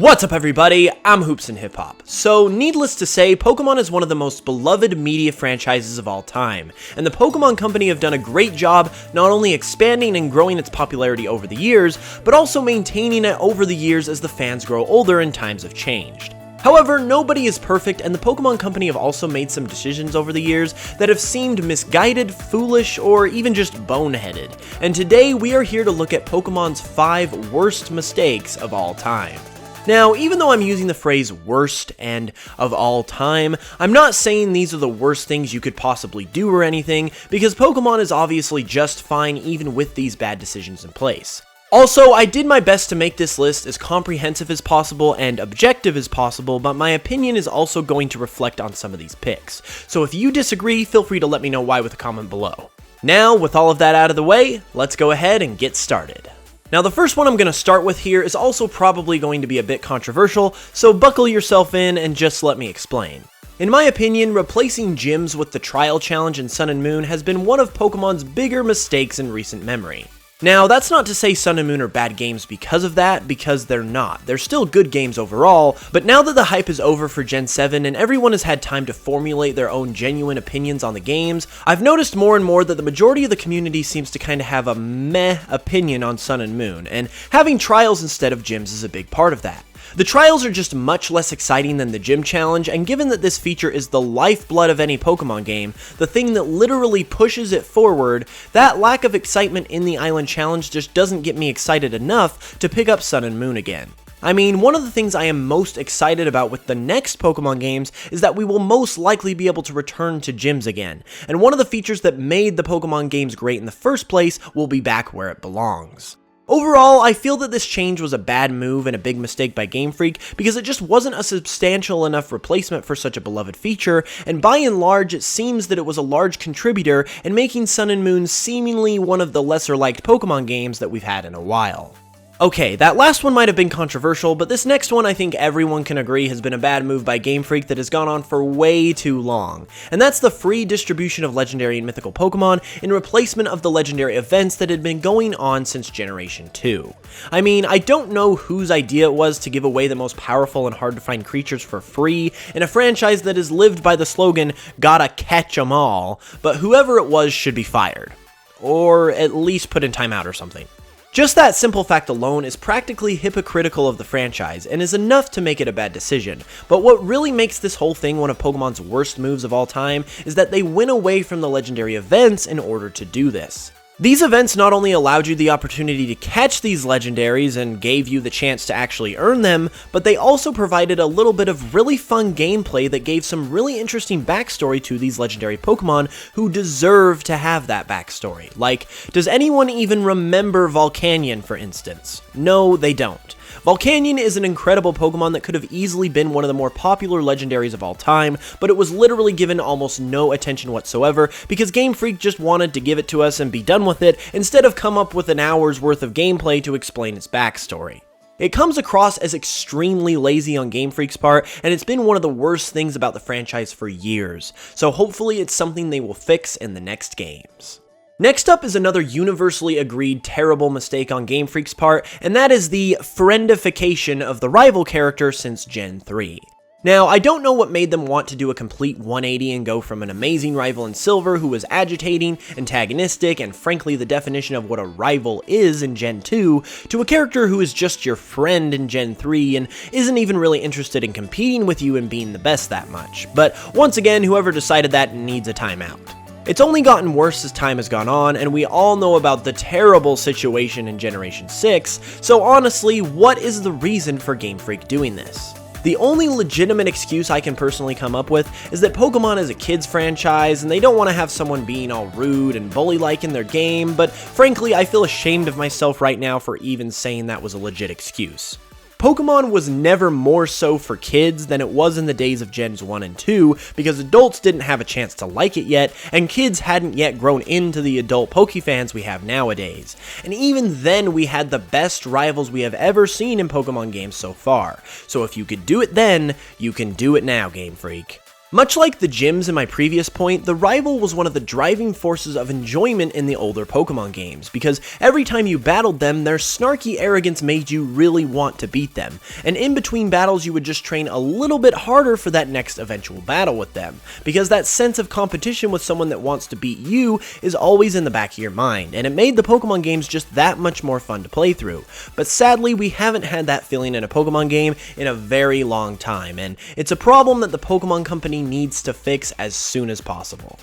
What's up everybody, I'm HoopsandHipHop. So needless to say, Pokemon is one of the most beloved media franchises of all time, and the Pokemon Company have done a great job not only expanding and growing its popularity over the years, but also maintaining it over the years as the fans grow older and times have changed. However, nobody is perfect, and the Pokemon Company have also made some decisions over the years that have seemed misguided, foolish, or even just boneheaded. And today we are here to look at Pokemon's 5 worst mistakes of all time. Now, even though I'm using the phrase worst and of all time, I'm not saying these are the worst things you could possibly do or anything, because Pokemon is obviously just fine even with these bad decisions in place. Also, I did my best to make this list as comprehensive as possible and objective as possible, but my opinion is also going to reflect on some of these picks. So if you disagree, feel free to let me know why with a comment below. Now, with all of that out of the way, let's go ahead and get started. Now, the first one I'm going to start with here is also probably going to be a bit controversial, so buckle yourself in and just let me explain. In my opinion, replacing gyms with the Trial Challenge in Sun and Moon has been one of Pokemon's bigger mistakes in recent memory. Now, that's not to say Sun and Moon are bad games because of that, because they're not. They're still good games overall, but now that the hype is over for Gen 7 and everyone has had time to formulate their own genuine opinions on the games, I've noticed more and more that the majority of the community seems to kind of have a meh opinion on Sun and Moon, and having trials instead of gyms is a big part of that. The trials are just much less exciting than the gym challenge, and given that this feature is the lifeblood of any Pokemon game, the thing that literally pushes it forward, that lack of excitement in the Island Challenge just doesn't get me excited enough to pick up Sun and Moon again. I mean, one of the things I am most excited about with the next Pokemon games is that we will most likely be able to return to gyms again, and one of the features that made the Pokemon games great in the first place will be back where it belongs. Overall, I feel that this change was a bad move and a big mistake by Game Freak because it just wasn't a substantial enough replacement for such a beloved feature, and by and large, it seems that it was a large contributor in making Sun and Moon seemingly one of the lesser liked Pokemon games that we've had in a while. Okay, that last one might have been controversial, but this next one I think everyone can agree has been a bad move by Game Freak that has gone on for way too long. And that's the free distribution of legendary and mythical Pokemon in replacement of the legendary events that had been going on since Generation 2. I mean, I don't know whose idea it was to give away the most powerful and hard to find creatures for free in a franchise that has lived by the slogan, "Gotta catch 'em all," but whoever it was should be fired. Or at least put in timeout or something. Just that simple fact alone is practically hypocritical of the franchise and is enough to make it a bad decision, but what really makes this whole thing one of Pokemon's worst moves of all time is that they went away from the legendary events in order to do this. These events not only allowed you the opportunity to catch these legendaries and gave you the chance to actually earn them, but they also provided a little bit of really fun gameplay that gave some really interesting backstory to these legendary Pokemon who deserve to have that backstory. Like, does anyone even remember Volcanion, for instance? No, they don't. Volcanion is an incredible Pokemon that could have easily been one of the more popular legendaries of all time, but it was literally given almost no attention whatsoever because Game Freak just wanted to give it to us and be done with it instead of come up with an hour's worth of gameplay to explain its backstory. It comes across as extremely lazy on Game Freak's part, and it's been one of the worst things about the franchise for years, so hopefully it's something they will fix in the next games. Next up is another universally agreed terrible mistake on Game Freak's part, and that is the Friendification of the rival character since Gen 3. Now, I don't know what made them want to do a complete 180 and go from an amazing rival in Silver who was agitating, antagonistic, and frankly the definition of what a rival is in Gen 2, to a character who is just your friend in Gen 3 and isn't even really interested in competing with you and being the best that much. But once again, whoever decided that needs a timeout. It's only gotten worse as time has gone on, and we all know about the terrible situation in Generation 6, so honestly, what is the reason for Game Freak doing this? The only legitimate excuse I can personally come up with is that Pokemon is a kids franchise and they don't want to have someone being all rude and bully-like in their game, but frankly, I feel ashamed of myself right now for even saying that was a legit excuse. Pokemon was never more so for kids than it was in the days of Gens 1 and 2 because adults didn't have a chance to like it yet, and kids hadn't yet grown into the adult Pokefans we have nowadays. And even then, we had the best rivals we have ever seen in Pokemon games so far. So if you could do it then, you can do it now, Game Freak. Much like the gyms in my previous point, the rival was one of the driving forces of enjoyment in the older Pokemon games, because every time you battled them, their snarky arrogance made you really want to beat them, and in between battles you would just train a little bit harder for that next eventual battle with them, because that sense of competition with someone that wants to beat you is always in the back of your mind, and it made the Pokemon games just that much more fun to play through. But sadly, we haven't had that feeling in a Pokemon game in a very long time, and it's a problem that the Pokemon Company needs to fix as soon as possible.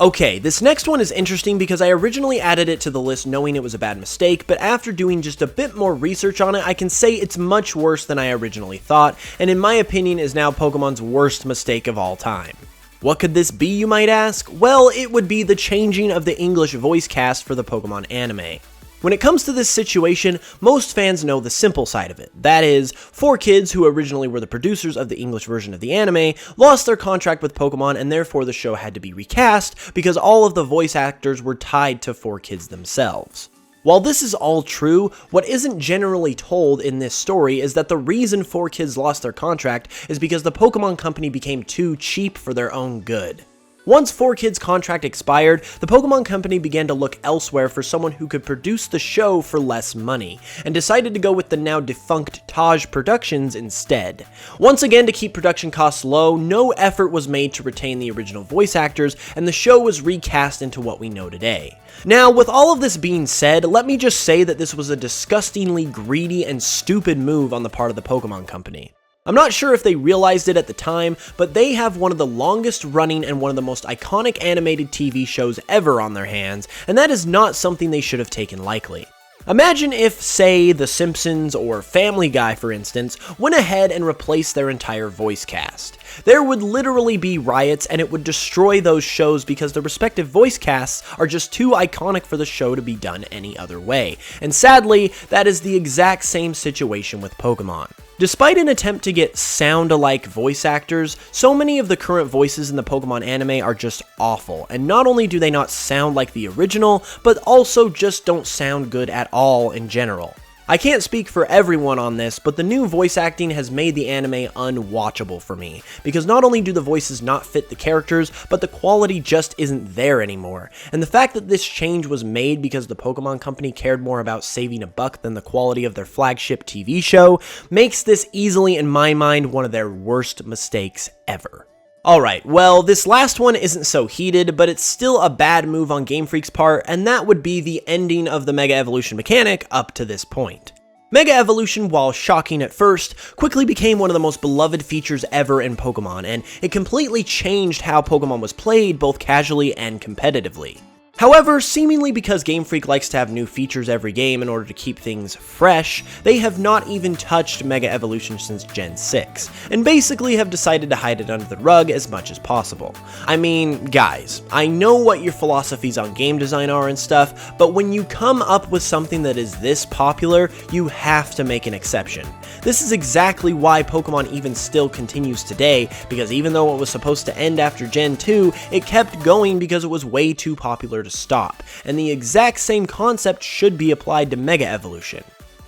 Okay, this next one is interesting because I originally added it to the list knowing it was a bad mistake, but after doing just a bit more research on it, I can say it's much worse than I originally thought, and in my opinion is now Pokemon's worst mistake of all time. What could this be, you might ask? Well, it would be the changing of the English voice cast for the Pokemon anime. When it comes to this situation, most fans know the simple side of it. That is, 4Kids, who originally were the producers of the English version of the anime, lost their contract with Pokemon and therefore the show had to be recast because all of the voice actors were tied to 4Kids themselves. While this is all true, what isn't generally told in this story is that the reason 4Kids lost their contract is because the Pokemon Company became too cheap for their own good. Once 4Kids' contract expired, the Pokemon Company began to look elsewhere for someone who could produce the show for less money, and decided to go with the now defunct Taj Productions instead. Once again, to keep production costs low, no effort was made to retain the original voice actors, and the show was recast into what we know today. Now, with all of this being said, let me just say that this was a disgustingly greedy and stupid move on the part of the Pokemon Company. I'm not sure if they realized it at the time, but they have one of the longest running and one of the most iconic animated TV shows ever on their hands, and that is not something they should have taken lightly. Imagine if, say, The Simpsons or Family Guy, for instance, went ahead and replaced their entire voice cast. There would literally be riots, and it would destroy those shows because the respective voice casts are just too iconic for the show to be done any other way. And sadly, that is the exact same situation with Pokemon. Despite an attempt to get sound-alike voice actors, so many of the current voices in the Pokemon anime are just awful, and not only do they not sound like the original, but also just don't sound good at all in general. I can't speak for everyone on this, but the new voice acting has made the anime unwatchable for me, because not only do the voices not fit the characters, but the quality just isn't there anymore. And the fact that this change was made because the Pokemon Company cared more about saving a buck than the quality of their flagship TV show makes this easily, in my mind, one of their worst mistakes ever. Alright, well, this last one isn't so heated, but it's still a bad move on Game Freak's part, and that would be the ending of the Mega Evolution mechanic up to this point. Mega Evolution, while shocking at first, quickly became one of the most beloved features ever in Pokemon, and it completely changed how Pokemon was played both casually and competitively. However, seemingly because Game Freak likes to have new features every game in order to keep things fresh, they have not even touched Mega Evolution since Gen 6, and basically have decided to hide it under the rug as much as possible. I mean, guys, I know what your philosophies on game design are and stuff, but when you come up with something that is this popular, you have to make an exception. This is exactly why Pokemon even still continues today, because even though it was supposed to end after Gen 2, it kept going because it was way too popular to stop, and the exact same concept should be applied to Mega Evolution.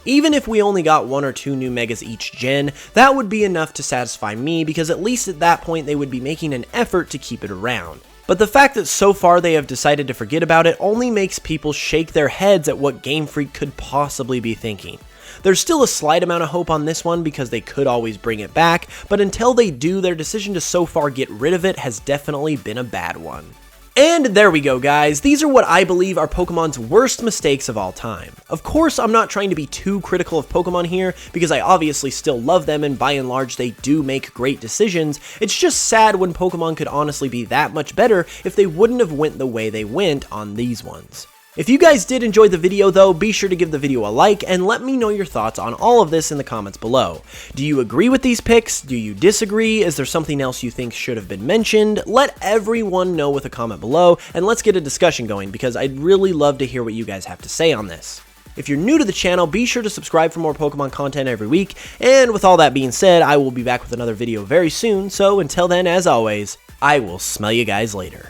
Even if we only got 1 or 2 new Megas each gen, that would be enough to satisfy me, because at least at that point they would be making an effort to keep it around. But the fact that so far they have decided to forget about it only makes people shake their heads at what Game Freak could possibly be thinking. There's still a slight amount of hope on this one because they could always bring it back, but until they do, their decision to so far get rid of it has definitely been a bad one. And there we go, guys. These are what I believe are Pokemon's worst mistakes of all time. Of course, I'm not trying to be too critical of Pokemon here, because I obviously still love them, and by and large, they do make great decisions. It's just sad when Pokemon could honestly be that much better if they wouldn't have went the way they went on these ones. If you guys did enjoy the video though, be sure to give the video a like and let me know your thoughts on all of this in the comments below. Do you agree with these picks? Do you disagree? Is there something else you think should have been mentioned? Let everyone know with a comment below, and let's get a discussion going, because I'd really love to hear what you guys have to say on this. If you're new to the channel, be sure to subscribe for more Pokemon content every week, and with all that being said, I will be back with another video very soon, so until then, as always, I will smell you guys later.